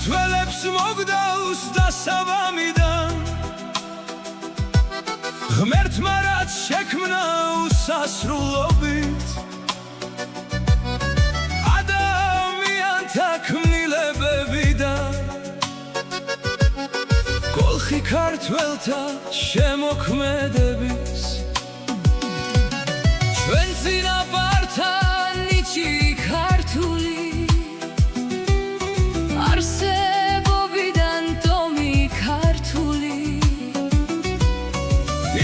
ქართველებს მოგდაუს დასაბამიდან ღმერთმა რაც შექმნა უსასრულობით ადამიანთა ქმნილებებიდან კოლხი ქართველთა შემოქმედების ჩვენ წინაპართან ნიჭი ქართული არსებობიდან ტომი ქართული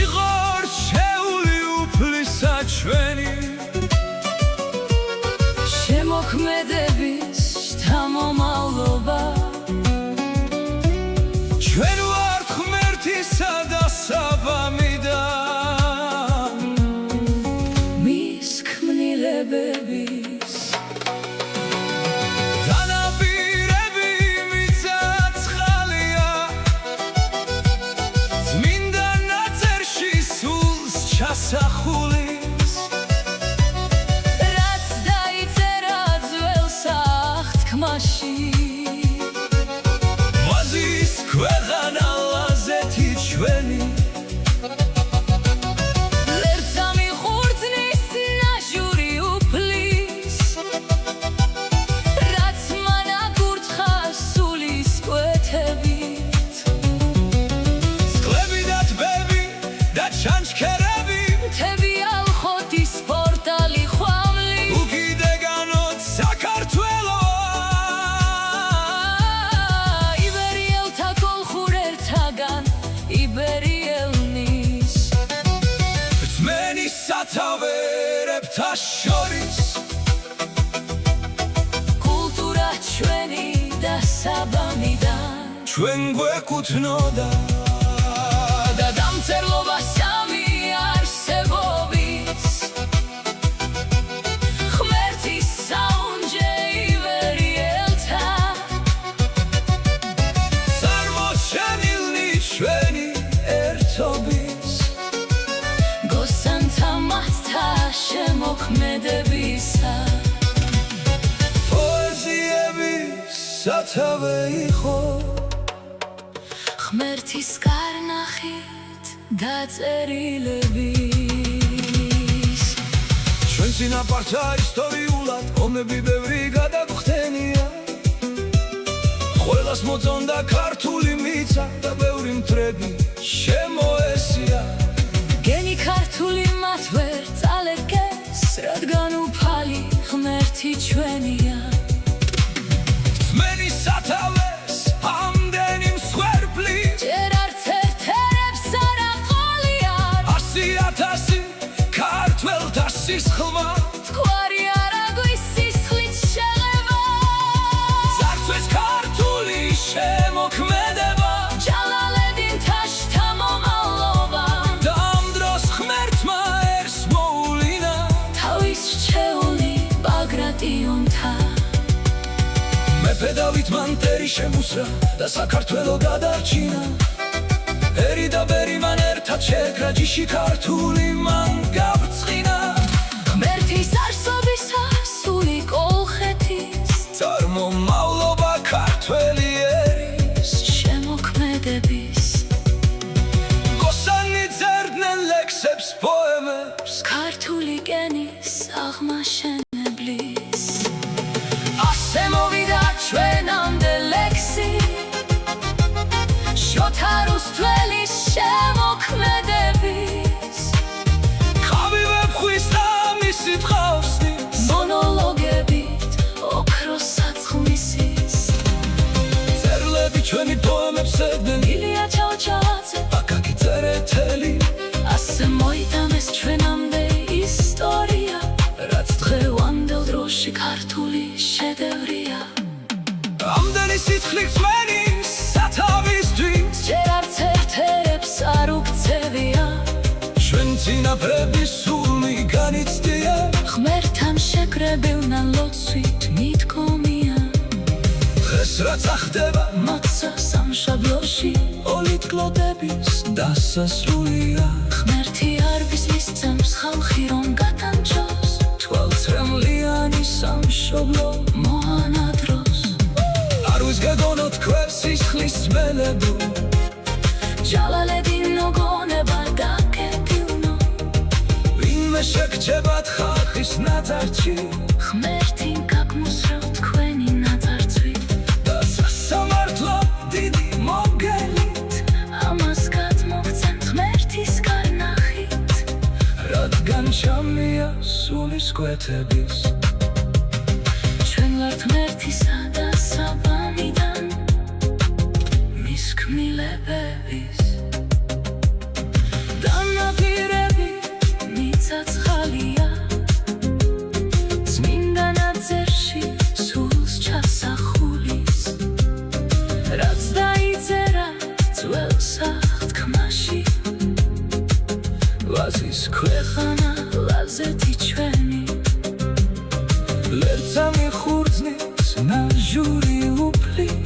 იყო რჩეული უფლისა ჩვენი შემოქმედების შთამომავლობა ჩვენ ვართ ღმერთისა დასაბამიდან მის ქმნილებების დანაპირები მიწაცხალია წმინდა ნაწერში სულს ჩასახულის რაც დაიწერა ძველ სახთქმაში ვაზის ქვეყანა ლაზეთი ჩვენი ლერწამი ხურძნის ნაჟური უფლის რაც მან აგურთხა სულის კვეთებით წყლები და ტბები და ჩანჩქერები მთები ალხოთის პორტალი ხვამლი უკიდეგანოთ საქართველოა იბერიელთა კოლხურ ერთაგან იბერიელნის რწმენი სათავერებთა შორის კულტურა ჩვენი დასაბამიდან ჩვენ გვეკუთვნოდა და დამწერლობა სამი არსებობის ღმერთის საუნჯე ივერიელთა წარმოჩენილი ჩვენი ერთობის გოსანთა მათთა შემოქმედებისა პოეზიების სათავე იყო ღმერთის კარნახით დაწერილების ჩვენ წინაპართა ისტორიულად ომები ბევრი გადაგხდენია ყველას მოწონდა ქართული მიწა და ბევრი მტრები შემოესია გენი ქართული მათ ვერ წალეკეს რადგან უფალი ღმერთი ჩვენია რწმენი სათავეს ამდენი მსხვერპლი ჯერ არც ერთ-ერთებს არ აყოლია 100,000 ქართველთა სისხლმა თქვარი არაგვის სისხლით შეღება ძარცვეს ქართული შემოქმედება ჯალალედინთა შთამომავლობა და ამ დროს ღმერთმა ერს მოულინა თავის რჩეული ბაგრატიონთა მეფე დავით მანტერი შემუსრა და საქართველო გადარჩინა ერი და ბერი მან ერთად შეკრა ჯიში ქართული მან გაბრწყინა ღმერთის არსობისა სული კოლხეთის წარმომავლობა ქართველი ერის შემოქმედების გოსანი წერდნენ ლექსებს პოემებს ქართული გენის აღმაშენებლის ასე მოვიდა ჩვენამდე ლექსი შოთა რუსთველის შემოქმედების ხავი ვეფხვის და მისი ტყავსნის მონოლოგებით ოქროს საცხმისის წერლები ჩვენი პოემებს წერდნენ ილია ჩავჩავაძე აკაკი წერეთელი ასე მოიტანეს ჩვენამდე ისტორია რაც დღევანდელ დროში ქართული შედევრია ამდენი სიცხლი რწმენი სათავისთვის ჯერ არც ერთ-ერთებს არ უქცევია ჩვენ წინაპრების სული განიცდია ღმერთთან შეკრებილნან ლოცვით მიდგომია დღეს რაც ახდება მოცა სამშაბლოში ოლით კლოდების დასასრულია ღმერთი არბის მისცემს ხალხი რომ გატანჯოს თვალწრემლიანი სამშობლო მოანადროს არ ქვის გეგონოთ ქვევს ისხლის ძმელებო ჟალალედინო გონება დაკეტილნო ვინმე შეგრჩებათ ხალხის ნაძარცი ღმერთიმ გაგმოსრავ თქვენი ნაძარცვი და სასამართლო დიდი მოგელით ამას გადმოგცემთ ღმერთის კარნახით რადგან ჩამია სულის კვეთების ჩვენ ვართ ღმერთისა და საბამიდან მის ქმნილებების დანაპირები მიცაცხალია წმინდა ნაძერში სულს ჩასახულის რაც დაიწერა ძველ საღთქმაში ვაზის ქვეყანა ლაზეთი ჩვენი ლერცა მიხურძნის ნაჟური უფლის